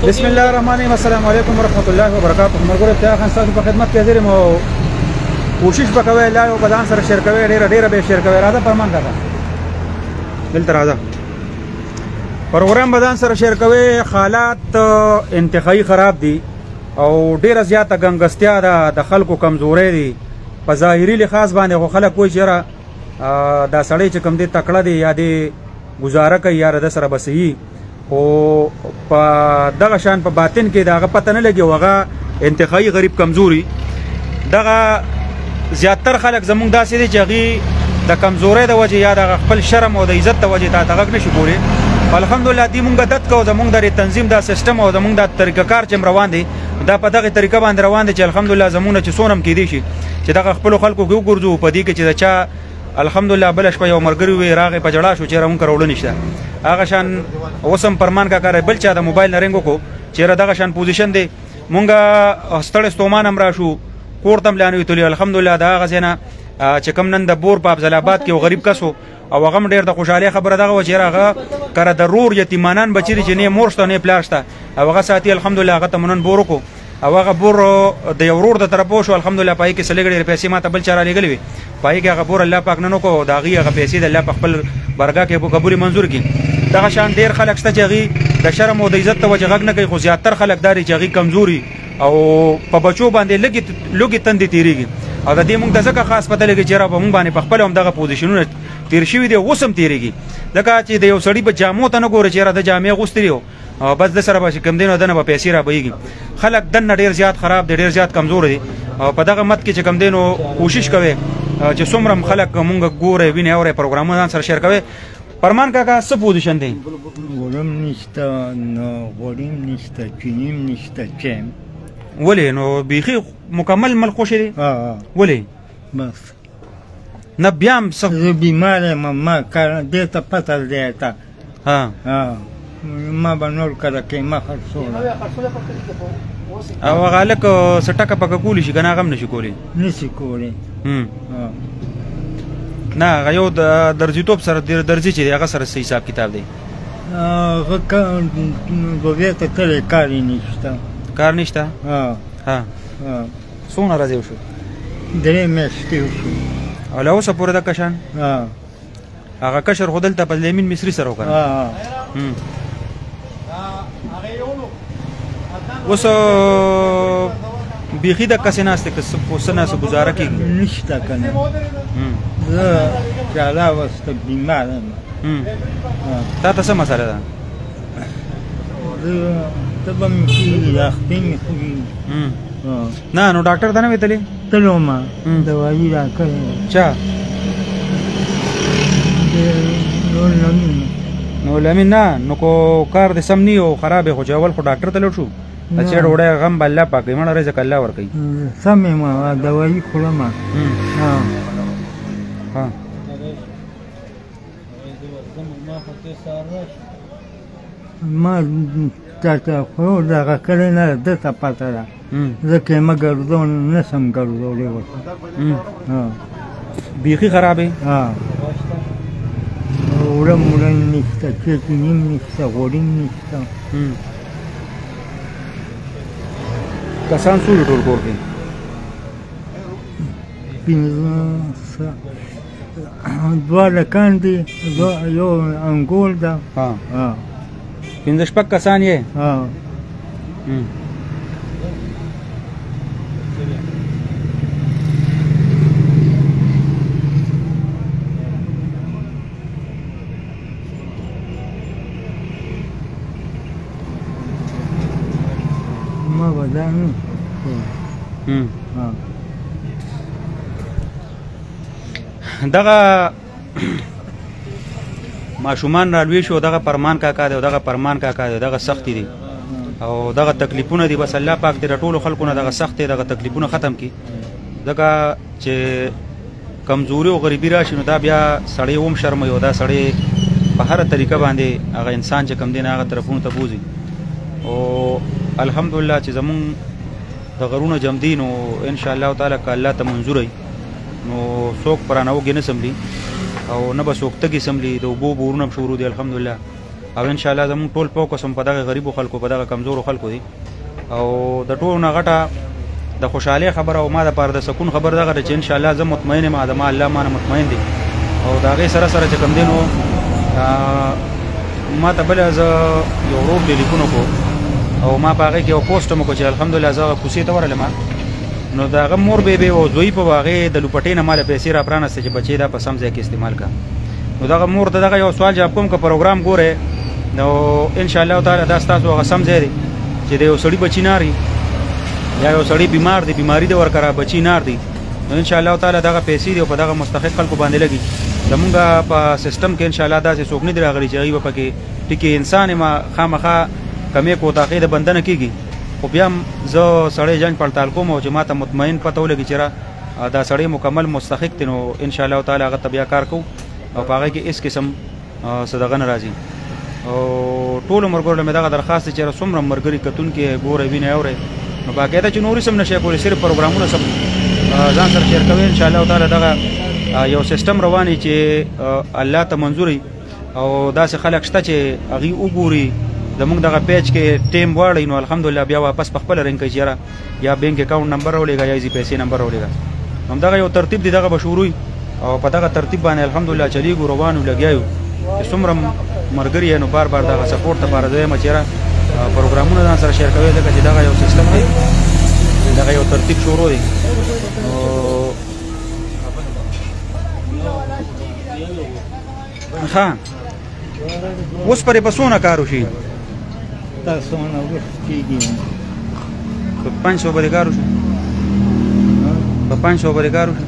بسم الله الرحمن الرحیم. السلام علیکم ورحمۃ اللہ وبرکاتہ. مرګور ابتدا خان تاسو په خدمت کې حاضر یم او کوشش وکوي لا یو بدن سره شیر کوي ډیره به شیر کوي. راځه پرمان کاکا دلته راځه. پروګرام بدن سره شیر کوي. حالات انتهایی خراب دي او ډیره زیاته ګنګستیا ده، د خلکو کمزوري دي په ظاهري لحاظ باندې. خو خلک وایي چې دا سړی چې کوم دی تکړه دی یا دی گزاره کوي یا د سره بسي او په دغه شان په باطن کې دغه پته نه لګي. هغه انتهایی غریب کمزوري دغه زیاتر خلک زمونږ داسې دي چې هغې د کمزورۍ د وجې یا د خپل شرم او د عزت د وجې ته غږ نشي کولی. الحمدلله دې مونږ عادت کوو. زمونږ د تنظیم دا سیستم او زمونږ د طریقه کار چې روان دی دا په دغه طریقه باندې روان دی چې الحمدلله زمونږ چې څونه هم کیدی شي چې دغه خپلو خلکو کې وګرځو په دې کې چې د چا الحمدلله بل شپه یو ملګری وي راغی په جړا شو چې مونږ راوړو نشته هغه شان اوس هم فرمان کاکا بل چا د موبایل نه رنګ وکړو چې دغه شان پوزیشن دی مونږ ستړی ستومان هم راشو کور ته هم لاندې وتلي. الحمدلله د هغه ځای نه چې کوم نن د بور په افضل آباد کې یو غریب کس و او هغه هم ډېر د خوشحالۍ خبره دغه وه چې هغه کره د رور یتیمانان بچي دي چې نه مور شته نه پلار شته او هغه ساتي. الحمدلله هغه ته مو نن بور وکړو او هغه بور د یو ورور د طرفه وشو. الحمدلله په هغې کې څه لږ ډېرې پیسې ما ته بل چا رالېږلې وې په هغې کې هغه بور الله پاک نن وکړو د هغې هغه پیسې د الله په خپل برګه کې قبول منظور کړي. دغه شان ډېر خلک شته چې هغې د شرم او د عزت ته وجه غږ نه کوي خو زیاتر خلک دا دي چې هغې کمزوري او په بچو باندې لږې تندې تېرېږي او د دې مونږ ته ځکه خاص پته لګي چې په مونږ باندې په خپله هم دغه پوزیشنونه تېر شوي دي اوس هم تېرېږي. ځکه چې د یو سړي په جامو ته نه ګوري چې د جامې اغوستې دي او بس د سره به چې کوم دی نو دنه به پیسې رابهیږي. خلک دننه ډېر زیات خراب دي ډېر زیات کمزور دي او په دغه مت کې چې کوم دی نو کوشش کوئ چې څومره هم خلک مونږ ګورئ وینئ اورئ پروګرامونه ځان سره شیر کوئ. فرمان کاکا څه پوزیشن دی؟ غوړم نشته نو غوړیم نشته چینیم نشته چیم. ولې نو بیخي مکمل مل خوشې دی؟ ولې؟ بس نه بیا هم څه زه بیمار یم ما دې ته پته دی ته ما به نور کله کې ما خرڅوله او هغه هلک څه ټکه پکه کولی شي که نه هغه هم نشي کولی؟ نشي کولی. نه هغه یو د درځیتوب سره درځي چې دی هغه سره څه حساب کتاب دی؟ هغه بوګې ته تللی کار یې نشته. کار نشته؟ څومره ورځې وشو؟ 3 میاشتې وشو. او له اوسه پورې دغه شان؟ هغه کشر خو دلته په لیمین مصري سره وکړه. اوس بیخي دقه سې ناست دی که څه ناسه ګزاره کېږي؟ نشته که نه زه چې الله واسطه بیمار یم. تا ته څه مسله ده؟ زه تبه مې کېږي اختې مې خوږي. نه نو ډاکټر ته نه وې تللی؟ تلو ما دوایي راکړې. چا؟ نو لمین نه نو کو کار دې سم نه و خراب خو چې اول خو ډاکټر ته لاړ شو چې ډوډۍ غم به الله پاک کوي مړه رزق الله ورکوي. سم یم دوایي خورم. ما چاته خو دغه کړی نه ده ته پته ده ځکه یې مه ګرځو نه سم ګرځولی ورته بیخي خراب یې. وړم نشته چینیم نشته غوړیم نشته. کسان څو دي ټول کور کې؟ 2 لکان دي یو انګول ده. 15 کسان یې؟ ما بدانو دغه ماشومان رالوي شو دغه فرمان کاکا دی او دغه فرمان کاکا دی دغه سختي دي او دغه تکلیفونه دي. بس الله پاک دې ټولو خلکو نه دغه سختې دغه تکلیفونه ختم کړي. ځکه چې کمزوري او غریبي راشي نو دا بیا سړی هم شرموي او دا سړی په هره طریقه باندې هغه انسان چې کم دی نه هغه طرفونو ته بوځي. او الحمدلله چې زمونږ د غرونه جمع دي نو انشاءالله تعالی که الله ته منظور وي نو څوک پرانه وږي نه سملي او نه به څوک تږي سملي. د اوبو بورونه هم شروع دي الحمدلله او ان شاء الله زموږ ټول فوکس هم په دغه غریبو خلکو په دغه کمزورو خلکو دی او د ټولو نه غټه د خوشحالۍ خبره او ما د پاره د سکون خبر دغه چې ان شاء الله زه مطمئن یم ادم الله ما مطمئن دي او دا غي سره سره چې کوم دینو ما ته بل از یو روب لیکونو کو او ما پاره کې یو پوسټ مو کو چې الحمدلله زه کوسي ته ورلم نو دا غ مور به او دوی په واغې د لوپټې نه مال پیسې را پرانسته چې بچي دا په سم ځای کې استعمال کا نو دا مور ته دغه یو سوال جواب کوم که پروګرام ګوره نو ان شاء الله تعالی دا تاسو هغه سم ځای دی چې د یو سړي بچی ناري یا یو سړی بیمار دی بیماری د ورکره بچی نار دی نو ان شاء الله تعالی دغه پیسې دی په دغه مستحق خلکو باندې لګي زمونږ په سیستم کې ان شاء الله دا څه څوک نه دی راغلی چې هغه پکې ټکی انسان ما خامخا کمې کوتاخې د بندنه کیږي خو بیا زه سړی جنگ پړتال کوم او چې ماته مطمئن پته ولګي چې دا سړی مکمل مستحق دی نو ان شاء الله تعالی هغه بیا کار کو او هغه کې اس قسم صدقه ناراضي او ټول مرګور له دغه درخواست چې څومره مرګري کتون کې ګوره ویني اوري نو باقاعده چې نورې سم نشي کولای صرف پروګرامونه سم ځان سره شیر کوي ان شاء الله تعالی دغه یو سیستم رواني چې الله ته منظوري او داسې خلک شته چې هغه وګوري زموږ دغه پیج کې ټیم واړی نو الحمدلله بیا واپس په خپل رنګ کې یا بینک اکاونټ نمبر ولېږه یا زی پیسې نمبر ولېږه هم دغه یو ترتیب دی دغه بشوروي او په دغه ترتیب باندې الحمدلله چلیږو روانو لګیایو څومره مرګري نو بار بار دغه سپورټ لپاره زه مچره پروګرامونه ځان سره شیر کوي ځکه چې دغه یو سیستم دی دغه یو ترتیب شروع دی ها اوس پرې بسونه کار وشي تاسو نه وښکیږي په 500 باندې کار وشي په 500 باندې کار وشي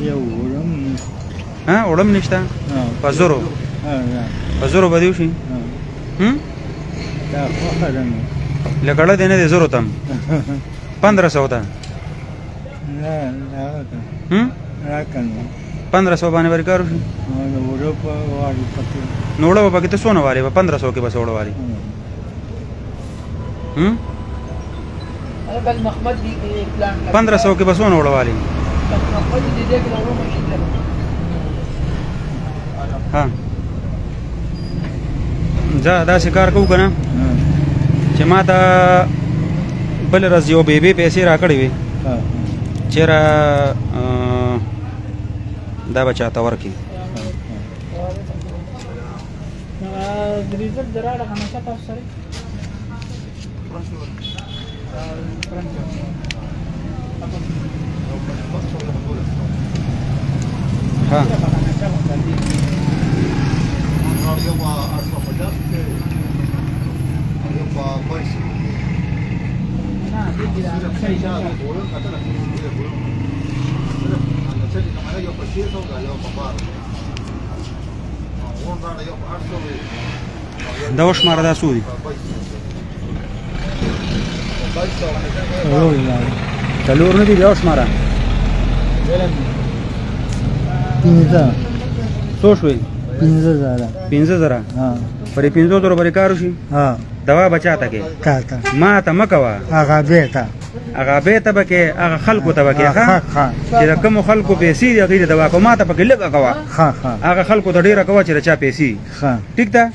یو وړم نشته په زرو په زرو باندې وشي دا خو خلنو لکړه دینه دې زرو تم 1500 ته نه راکنه 1500 باندې ورکار شي نو په واري پکې نوړو پکې ته سونه واري 1500 کې بس وړو واري بل محمد دی پلان 1500 کې بس ونه وړو واري محمد دې دې کې وړو مشکل ها دا شکار کو کنه چې ما ته بل ورځ یو بیبي پیسې راکړې وي چیرې دا بچا ته ورکی ریزلټ دراړه همیشه تاسو سره ها دا وشماره دا سودی تلور نه دی دا وشماره پینځه څو شوي 15000 ها پرې 500 باندې کار وشي ها دوا بچا تا کې کاته ما ته مکوا هغه بیتا هغه به ته بکې هغه خلکو ته بکې ها چې کوم خلکو پیسې دی غیر دوا کو ما ته پکې لګا کوا ها هغه خلکو ته ډیره کوا چې چا پیسې ها ټیک ده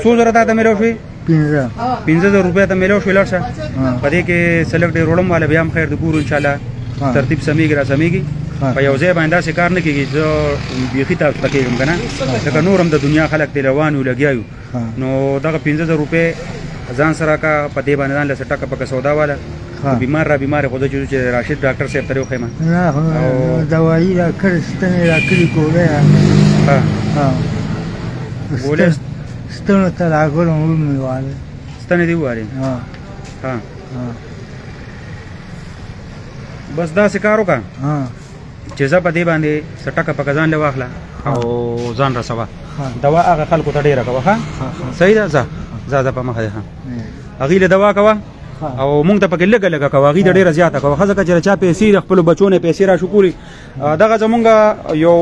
څو زره ته ملو شي 15000 روپیا ته ملو شي لړشه پدې کې سلیکټ روړم والا بیا هم خیر د ګورو ان شاء الله ترتیب سمېږي را سمېږي په یو ځای باندې څه کار نه کیږي زه بیخي تاسو پکې کوم کنه ځکه نورم د دنیا خلک دی روانو لګیایو نو دغه 15000 روپے ځان سره کا پدې باندې ځان له ټکا پکې سودا والا بیمار خو د چې راشد ډاکټر صاحب ته وخېما نه دوايي را کړستنه را کړی کوله ها ولې ستنه ته راغلم ومواله ستنه دی واره ها بس دا سکارو کا چې زه په دې باندې سټکه په ځان له واخله او ځان رسوا دوا هغه خلکو ته ډیره کوه ها صحیح ده زه په مخه ها هغه له دوا کوه او مونږ ته پکې لګا کوه هغه ډیره زیاته کوه ځکه چې چا پیسې خپل بچونه پیسې را شکوري دغه زمونږ یو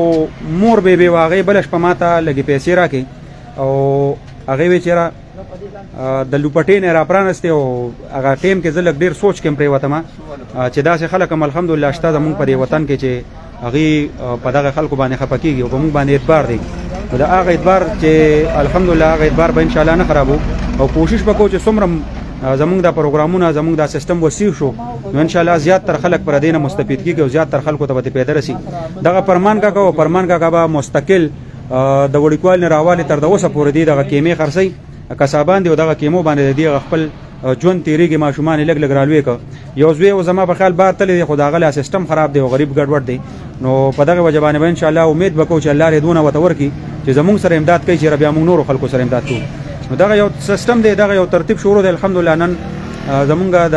مور به واغې بلش په ماته لګي پیسې راکې او هغه وچره د لوپټې نه را پرانسته او هغه ټیم کې زلک ډیر سوچ کم پرې وته ما چې داسې خلک هم الحمدلله شته زمونږ په دې وطن کې چې هغه په دغه خلکو باندې خپکیږي او په مونږ باندې اعتبار دی دا هغه اعتبار چې الحمدلله هغه اعتبار به ان شاء الله نه خرابو او کوشش وکړو چې څومره زمونږ د پروګرامونه زمونږ د سیستم وسیع شو نو ان شاء الله زیات تر خلک پر دینه مستفید کیږي او زیات تر خلکو ته به پیدا رسی دغه فرمان کاکا به مستقل د وړیکوال نه راواله تر د اوسه پورې دی دغه کیمې خرڅي کسابان دی او دغه کیمو باندې دی خپل جون تیریږي ماشومان لګ لګ رالوي ک یو زوی او زما په خیال بار تل خدا غلا سیستم خراب دی او غریب ګډوډ دی نو په دغه وجبانه ان شاء الله امید وکړو چې الله دې دونه وتور کی چې زموږ سره امداد کوي چې بیا موږ نور خلکو سره امداد کوو نو دغه یو سیستم دی دغه یو ترتیب شروع دی الحمدلله نن زمونږ د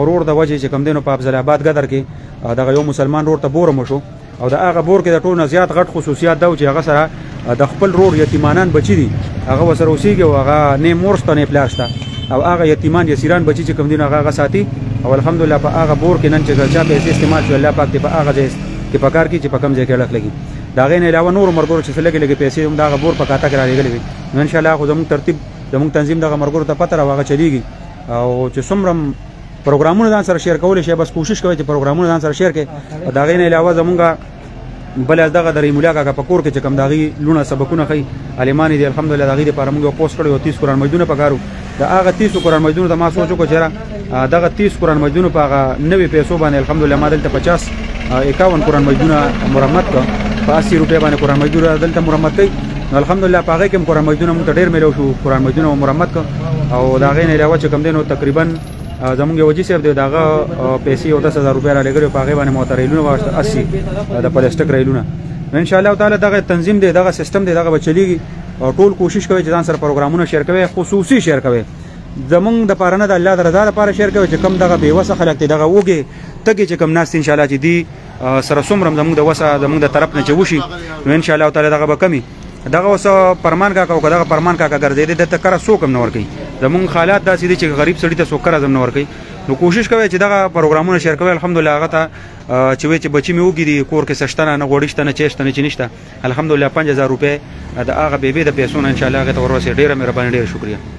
غرور د وجه چې کم دینو په افضل آباد ګدر کې دغه یو مسلمان رور ته بور مشو او د هغه بور کې د ټولو زیات غټ خصوصیات دا چې هغه سره د خپل رور یتیمانان بچی دي هغه وسره اوسېږي او هغه نه مورسته نه پلاشته او هغه یتیمان یسیران بچی چې کم دینو هغه ساتي او الحمدلله په هغه بور کې نن چې چا پیسې استعمال شو الله پاک دې په هغه ځای کې په کار کې چې په کم ځای کې لګ لګي دا غي نه علاوه نور مرګور چې لګي لګي پیسې هم دا بور په کاته کې راغلي وي نو ان شاء الله خو زموږ ترتیب زموږ تنظیم دغه مرګور ته پته راوغه چلیږي او چې څومره پروګرامونه ځان سره شیر کول شي بس کوشش کوي چې پروګرامونه ځان سره شیر کړي دا غي نه علاوه زمونږ بل از دغه درې مولا کا پکور کې چې کم داغي لونه سبقونه خي علمانی دي الحمدلله داغي لپاره موږ پوسټ کړو 30 قرآن مجدونه پکارو دا هغه 30 قرآن مجدونه د ما سوچو کو چیرې دغه 30 قرآن مجدونه په هغه 90 پیسو باندې الحمدلله ما دلته 50 51 قرآن مجدونه مرمت کو په 80 روپیا باندې قرآن مجدونه دلته مرمت کړي الحمدلله په هغه کې قرآن مجدونه موږ ډیر ملو شو قرآن مجدونه مرمت کو او دا غي نه علاوه چې کم دینو تقریبا زمونږ وجې صاحب دی داغه پیسې 10000 روپیا را لګره په هغه باندې موتریلونه واشته 80 د پلاستیک ریلونه ان شاء الله تعالی دغه تنظیم دی دغه سیستم دی دغه بچلیږي او ټول کوشش کوي چې ځان سره پروګرامونه شیر کوي خصوصي شیر کوي زمونږ د پاره نه د الله د رضا لپاره شیر کوي چې کم دغه بے وسه خلک دغه وګي تګي چې کم ناس ان شاء الله چې دی سره څومره زمونږ د وسه زمونږ د طرف نه چې وشي نو ان شاء الله تعالی دغه به کمی دغه وسه پرمان کا او دغه پرمان کا ګرځي د تکره سوکم نور کوي زمونږ حالات داسې دي چې غریب سړی ته سوکره زم نور کوي نو کوشش کوي چې دغه پروګرامونه شیر کوي الحمدلله هغه ته چې بچی مې وګړي کور کې سشتنه نه غوړشته نه چېشته نه چنيشته الحمدلله 5000 روپے د هغه بیبي د پیسو ان شاء الله هغه ته ورسې ډیره مهرباني ډیره شکریا